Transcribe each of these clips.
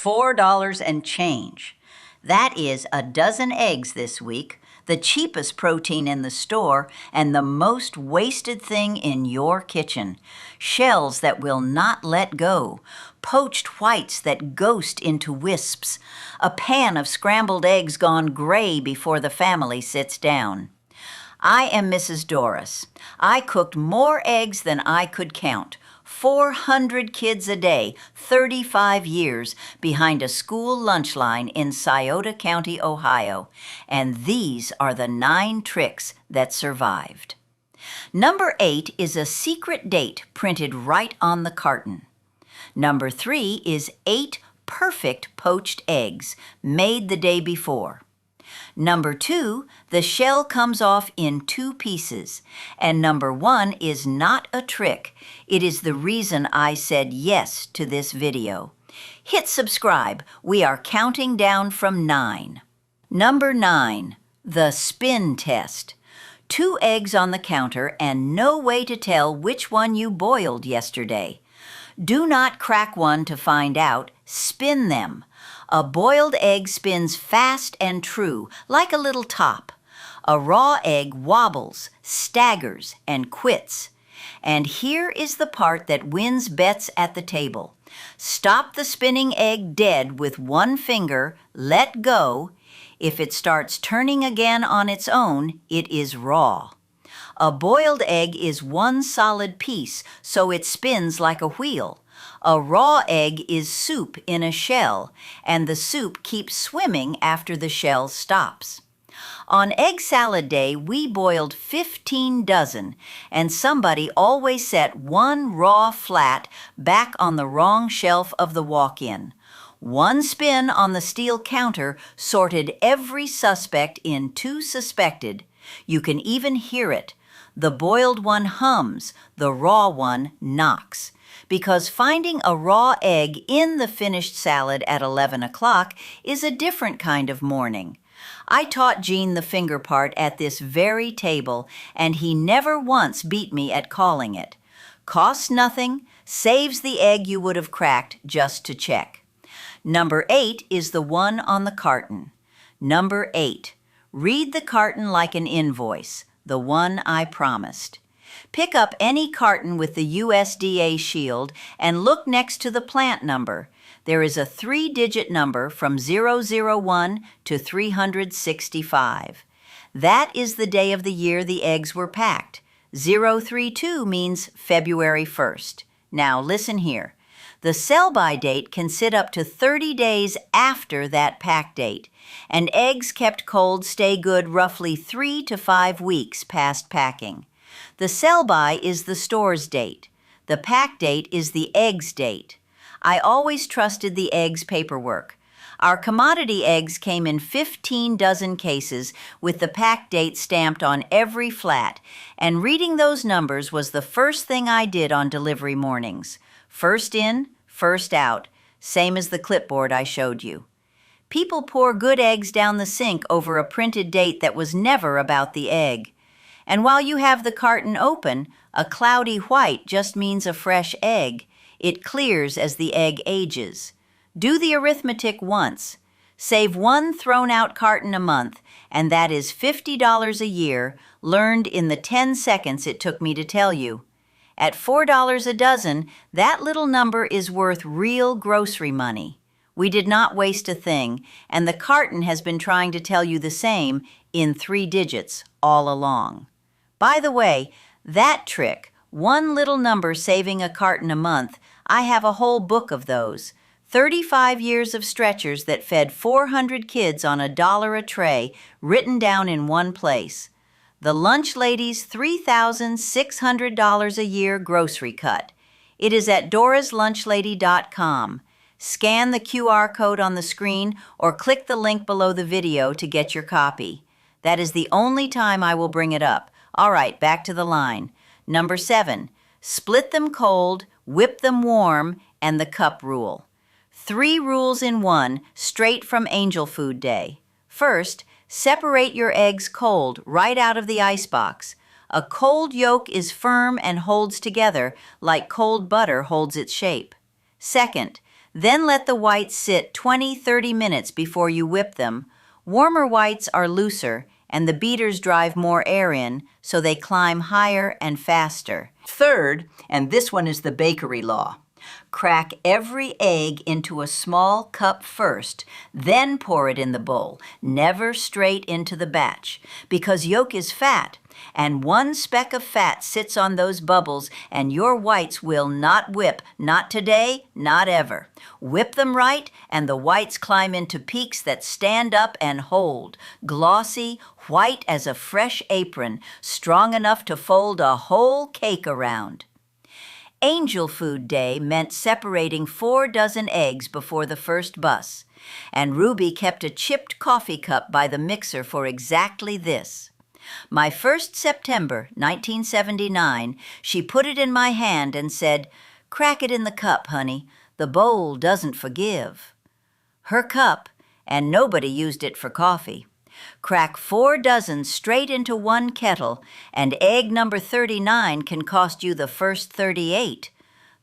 $4 and change. That is a dozen eggs this week, the cheapest protein in the store, and the most wasted thing in your kitchen. Shells that will not let go, poached whites that ghost into wisps, a pan of scrambled eggs gone gray before the family sits down. I am Mrs. Doris. I cooked more eggs than I could count. 400 kids a day, 35 years, behind a school lunch line in Scioto County, Ohio. And these are the 9 tricks that survived. Number 8 is a secret date printed right on the carton. Number 3 is 8 perfect poached eggs made the day before. Number 2, the shell comes off in 2 pieces. And number 1 is not a trick. It is the reason I said yes to this video. Hit subscribe. We are counting down from 9. Number 9, the spin test. 2 eggs on the counter and no way to tell which one you boiled yesterday. Do not crack one to find out. Spin them. A boiled egg spins fast and true, like a little top. A raw egg wobbles, staggers, and quits. And here is the part that wins bets at the table. Stop the spinning egg dead with 1 finger, let go. If it starts turning again on its own, it is raw. A boiled egg is 1 solid piece, so it spins like a wheel. A raw egg is soup in a shell, and the soup keeps swimming after the shell stops. On egg salad day, we boiled 15 dozen, and somebody always set 1 raw flat back on the wrong shelf of the walk-in. 1 spin on the steel counter sorted every suspect in 2 suspected. You can even hear it. The boiled one hums, the raw one knocks. Because finding a raw egg in the finished salad at 11 o'clock is a different kind of morning. I taught Gene the finger part at this very table, and he never once beat me at calling it. Costs nothing, saves the egg you would have cracked just to check. Number 8 is the one on the carton. Number 8, read the carton like an invoice, the one I promised. Pick up any carton with the USDA shield and look next to the plant number. There is a 3-digit number from 001 to 365. That is the day of the year the eggs were packed. 032 means February 1st. Now listen here. The sell-by date can sit up to 30 days after that pack date, and eggs kept cold stay good roughly 3 to 5 weeks past packing. The sell-by is the store's date. The pack date is the egg's date. I always trusted the egg's paperwork. Our commodity eggs came in 15 dozen cases with the pack date stamped on every flat, and reading those numbers was the first thing I did on delivery mornings. First in, first out, same as the clipboard I showed you. People pour good eggs down the sink over a printed date that was never about the egg. And while you have the carton open, a cloudy white just means a fresh egg. It clears as the egg ages. Do the arithmetic once. Save 1 thrown-out carton a month, and that is $50 a year, learned in the 10 seconds it took me to tell you. At $4 a dozen, that little number is worth real grocery money. We did not waste a thing, and the carton has been trying to tell you the same in 3 digits all along. By the way, that trick, 1 little number saving a carton a month, I have a whole book of those. 35 years of stretchers that fed 400 kids on $1 a tray, written down in one place. The lunch lady's $3,600 a year grocery cut. It is at dorasllunchlady.com. Scan the QR code on the screen or click the link below the video to get your copy. That is the only time I will bring it up. All right, back to the line. Number 7, split them cold, whip them warm, and the cup rule. 3 rules in 1, straight from Angel Food Day. First, separate your eggs cold, right out of the icebox. A cold yolk is firm and holds together like cold butter holds its shape. Second, Then let the whites sit 20-30 minutes before you whip them. Warmer whites are looser, and the beaters drive more air in, so they climb higher and faster. Third, and this one is the bakery law. Crack every egg into a small cup first, then pour it in the bowl, never straight into the batch, because yolk is fat, and one speck of fat sits on those bubbles, and your whites will not whip, not today, not ever. Whip them right, and the whites climb into peaks that stand up and hold, glossy, white as a fresh apron, strong enough to fold a whole cake around. Angel Food Day meant separating 4 dozen eggs before the first bus, and Ruby kept a chipped coffee cup by the mixer for exactly this. My first September, 1979, she put it in my hand and said, "Crack it in the cup, honey. The bowl doesn't forgive." Her cup, and nobody used it for coffee. Crack 4 dozen straight into one kettle, and egg number 39 can cost you the first 38.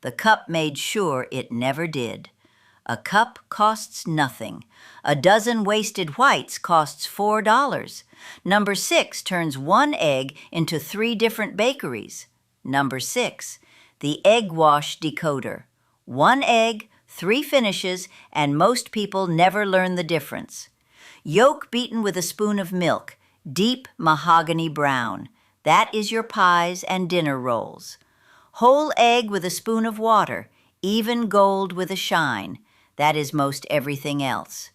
The cup made sure it never did. A cup costs nothing. A dozen wasted whites costs $4. Number 6 turns 1 egg into 3 different bakeries. Number 6, the egg wash decoder. 1 egg, 3 finishes, and most people never learn the difference. Yolk beaten with a spoon of milk, deep mahogany brown. That is your pies and dinner rolls. Whole egg with a spoon of water, even gold with a shine. That is most everything else.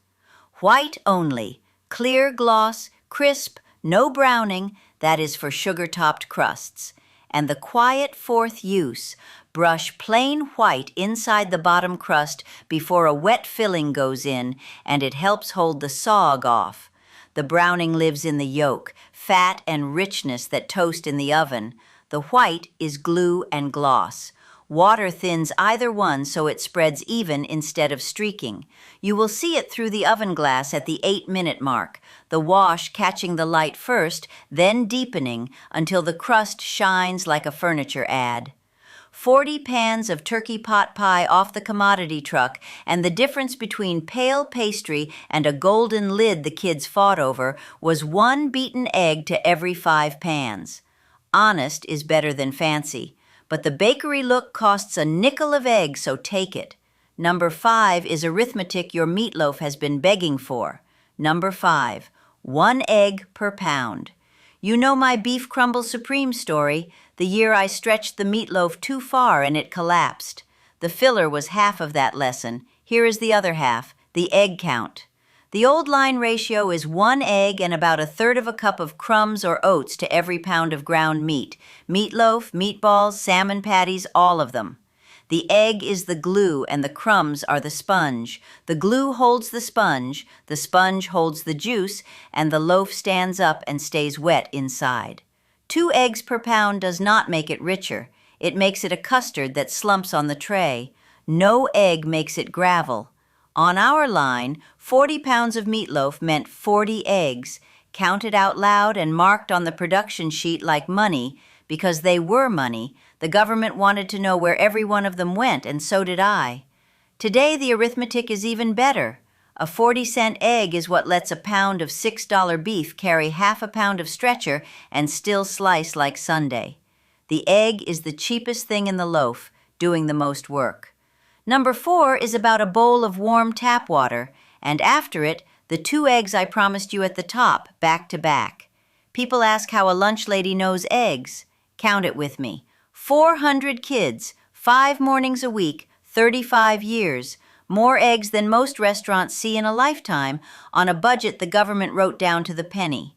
White only, clear gloss, crisp, no browning. That is for sugar-topped crusts. And the quiet 4th use, brush plain white inside the bottom crust before a wet filling goes in, and it helps hold the sog off. The browning lives in the yolk, fat and richness that toast in the oven. The white is glue and gloss. Water thins either one so it spreads even instead of streaking. You will see it through the oven glass at the 8-minute mark, the wash catching the light first, then deepening until the crust shines like a furniture ad. 40 pans of turkey pot pie off the commodity truck, and the difference between pale pastry and a golden lid the kids fought over was 1 beaten egg to every 5 pans. Honest is better than fancy, but the bakery look costs a nickel of egg, so take it. Number 5 is arithmetic your meatloaf has been begging for. Number 5, 1 egg per pound. You know my beef crumble supreme story, the year I stretched the meatloaf too far and it collapsed. The filler was half of that lesson. Here is the other half, the egg count. The old line ratio is 1 egg and about 1/3 of a cup of crumbs or oats to every pound of ground meat. Meatloaf, meatballs, salmon patties, all of them. The egg is the glue and the crumbs are the sponge. The glue holds the sponge holds the juice, and the loaf stands up and stays wet inside. 2 eggs per pound does not make it richer. It makes it a custard that slumps on the tray. No egg makes it gravel. On our line, 40 pounds of meatloaf meant 40 eggs, counted out loud and marked on the production sheet like money, because they were money. The government wanted to know where every one of them went, and so did I. Today, the arithmetic is even better. A 40-cent egg is what lets a pound of $6 beef carry half a pound of stretcher and still slice like Sunday. The egg is the cheapest thing in the loaf, doing the most work. Number 4 is about a bowl of warm tap water, and after it, the 2 eggs I promised you at the top, back to back. People ask how a lunch lady knows eggs. Count it with me. 400 kids, 5 mornings a week, 35 years. More eggs than most restaurants see in a lifetime on a budget the government wrote down to the penny.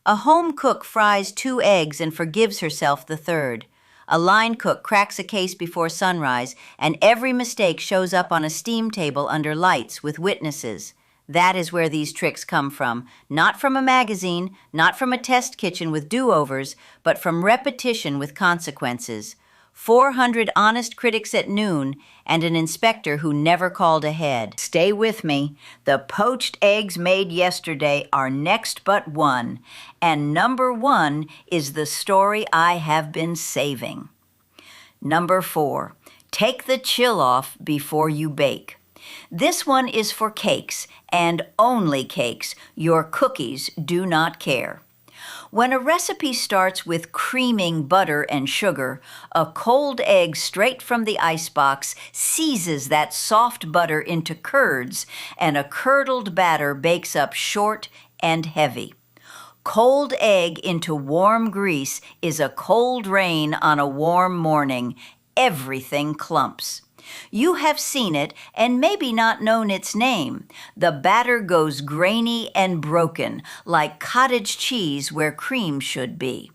A home cook fries 2 eggs and forgives herself the 3rd. A line cook cracks a case before sunrise, and every mistake shows up on a steam table under lights with witnesses. That is where these tricks come from. Not from a magazine, not from a test kitchen with do-overs, but from repetition with consequences. 400 honest critics at noon, and an inspector who never called ahead. Stay with me. The poached eggs made yesterday are next but one, and number 1 is the story I have been saving. Number 4, take the chill off before you bake. This one is for cakes, and only cakes. Your cookies do not care. When a recipe starts with creaming butter and sugar, a cold egg straight from the icebox seizes that soft butter into curds, and a curdled batter bakes up short and heavy. Cold egg into warm grease is a cold rain on a warm morning. Everything clumps. You have seen it and maybe not known its name. The batter goes grainy and broken, like cottage cheese where cream should be.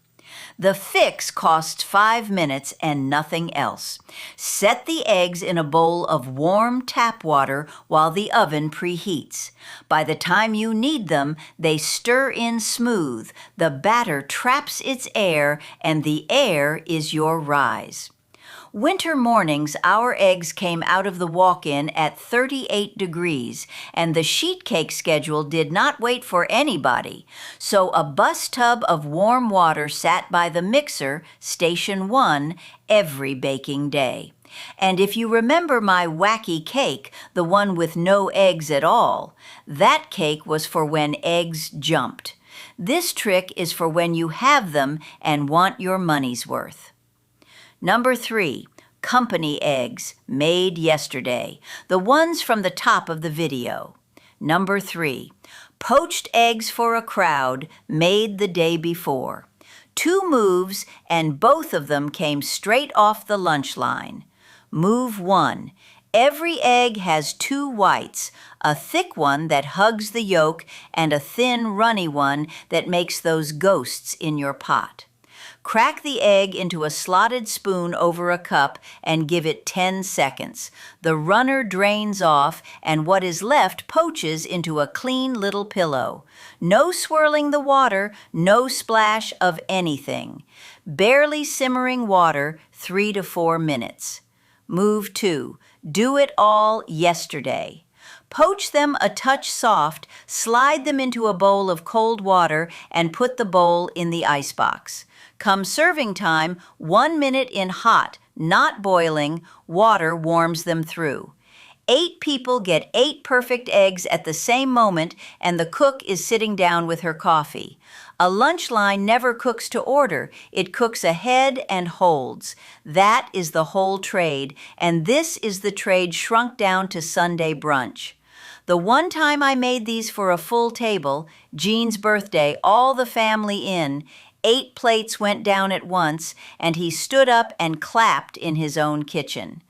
The fix costs 5 minutes and nothing else. Set the eggs in a bowl of warm tap water while the oven preheats. By the time you need them, they stir in smooth. The batter traps its air, and the air is your rise. Winter mornings, our eggs came out of the walk-in at 38 degrees, and the sheet cake schedule did not wait for anybody. So a bus tub of warm water sat by the mixer, Station 1, every baking day. And if you remember my wacky cake, the one with no eggs at all, that cake was for when eggs jumped. This trick is for when you have them and want your money's worth. Number 3, company eggs, made yesterday, the ones from the top of the video. Number 3, poached eggs for a crowd, made the day before. 2 moves, and both of them came straight off the lunch line. Move 1, every egg has 2 whites, a thick one that hugs the yolk and a thin, runny one that makes those ghosts in your pot. Crack the egg into a slotted spoon over a cup and give it 10 seconds. The runner drains off, and what is left poaches into a clean little pillow. No swirling the water, no splash of anything. Barely simmering water, 3 to 4 minutes. Move 2. Do it all yesterday. Poach them a touch soft, slide them into a bowl of cold water, and put the bowl in the icebox. Come serving time, 1 minute in hot, not boiling, water warms them through. 8 people get 8 perfect eggs at the same moment, and the cook is sitting down with her coffee. A lunch line never cooks to order. It cooks ahead and holds. That is the whole trade, and this is the trade shrunk down to Sunday brunch. The one time I made these for a full table, Gene's birthday, all the family in, 8 plates went down at once, and he stood up and clapped in his own kitchen.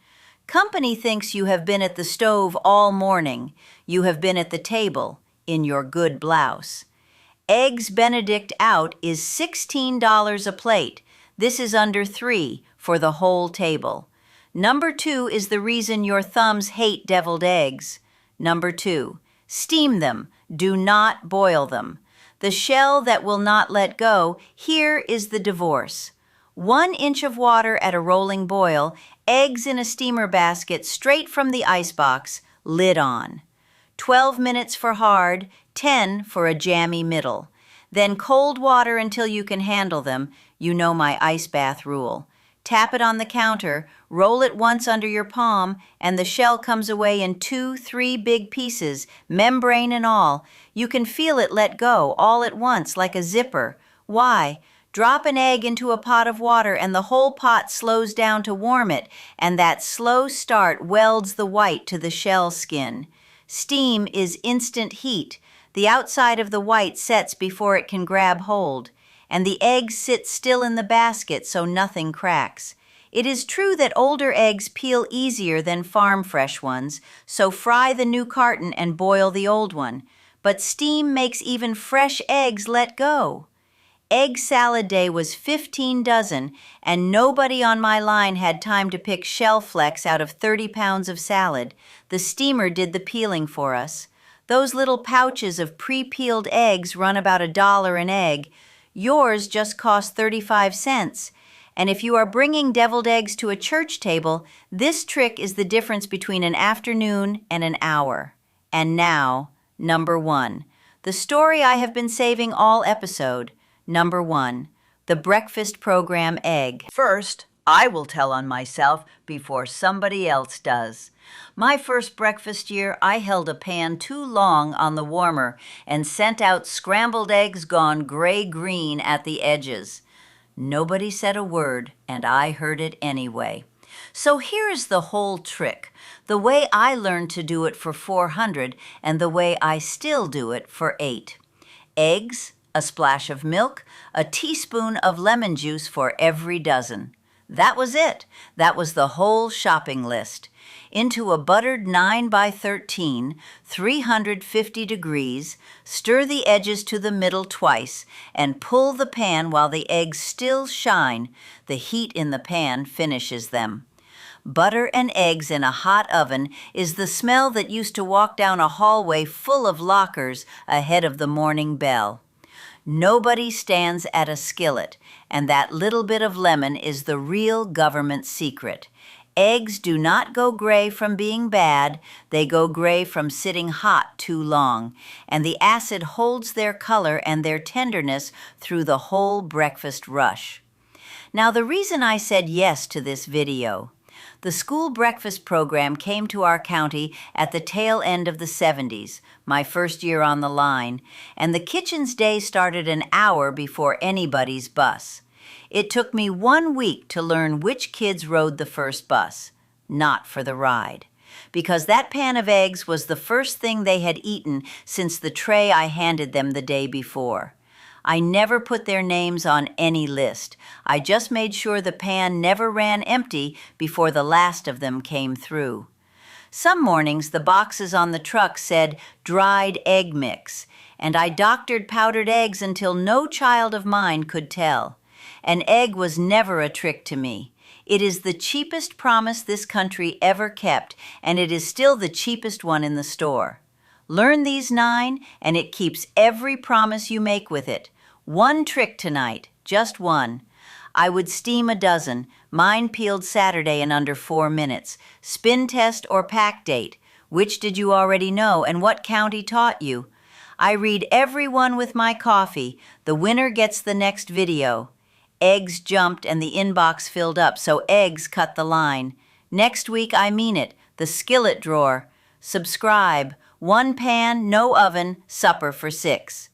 Company thinks you have been at the stove all morning. You have been at the table in your good blouse. Eggs Benedict out is $16 a plate. This is under $3 for the whole table. Number 2 is the reason your thumbs hate deviled eggs. Number 2, steam them. Do not boil them. The shell that will not let go, here is the divorce. 1 inch of water at a rolling boil, eggs in a steamer basket straight from the icebox, lid on. 12 minutes for hard, 10 for a jammy middle. Then cold water until you can handle them. You know my ice bath rule. Tap it on the counter, roll it once under your palm, and the shell comes away in 2-3 big pieces, membrane and all. You can feel it let go all at once like a zipper. Why? Drop an egg into a pot of water and the whole pot slows down to warm it, and that slow start welds the white to the shell skin. Steam is instant heat. The outside of the white sets before it can grab hold, and the eggs sit still in the basket so nothing cracks. It is true that older eggs peel easier than farm-fresh ones, so fry the new carton and boil the old one. But steam makes even fresh eggs let go. Egg salad day was 15 dozen, and nobody on my line had time to pick shell flecks out of 30 pounds of salad. The steamer did the peeling for us. Those little pouches of pre-peeled eggs run about $1 an egg. Yours just cost 35 cents. And if you are bringing deviled eggs to a church table, this trick is the difference between an afternoon and an hour. And now, number 1. The story I have been saving all episode. Number 1. The breakfast program egg. First, I will tell on myself before somebody else does. My first breakfast year, I held a pan too long on the warmer and sent out scrambled eggs gone gray-green at the edges. Nobody said a word, and I heard it anyway. So here is the whole trick, the way I learned to do it for 400 and the way I still do it for 8. Eggs, a splash of milk, a teaspoon of lemon juice for every dozen. That was it. That was the whole shopping list. Into a buttered 9 by 13, 350 degrees, stir the edges to the middle twice, and pull the pan while the eggs still shine. The heat in the pan finishes them. Butter and eggs in a hot oven is the smell that used to walk down a hallway full of lockers ahead of the morning bell. Nobody stands at a skillet, and that little bit of lemon is the real government secret. Eggs do not go gray from being bad, they go gray from sitting hot too long, and the acid holds their color and their tenderness through the whole breakfast rush. Now, the reason I said yes to this video. The school breakfast program came to our county at the tail end of the 70s, my first year on the line, and the kitchen's day started an hour before anybody's bus. It took me 1 week to learn which kids rode the first bus, not for the ride, because that pan of eggs was the first thing they had eaten since the tray I handed them the day before. I never put their names on any list. I just made sure the pan never ran empty before the last of them came through. Some mornings the boxes on the truck said dried egg mix, and I doctored powdered eggs until no child of mine could tell. An egg was never a trick to me. It is the cheapest promise this country ever kept, and it is still the cheapest one in the store. Learn these 9, and it keeps every promise you make with it. 1 trick tonight, just 1. I would steam a dozen. Mine peeled Saturday in under 4 minutes. Spin test or pack date. Which did you already know and what county taught you? I read every one with my coffee. The winner gets the next video. Eggs jumped and the inbox filled up, so eggs cut the line. Next week, I mean it. The skillet drawer. Subscribe. 1 pan, no oven, supper for 6.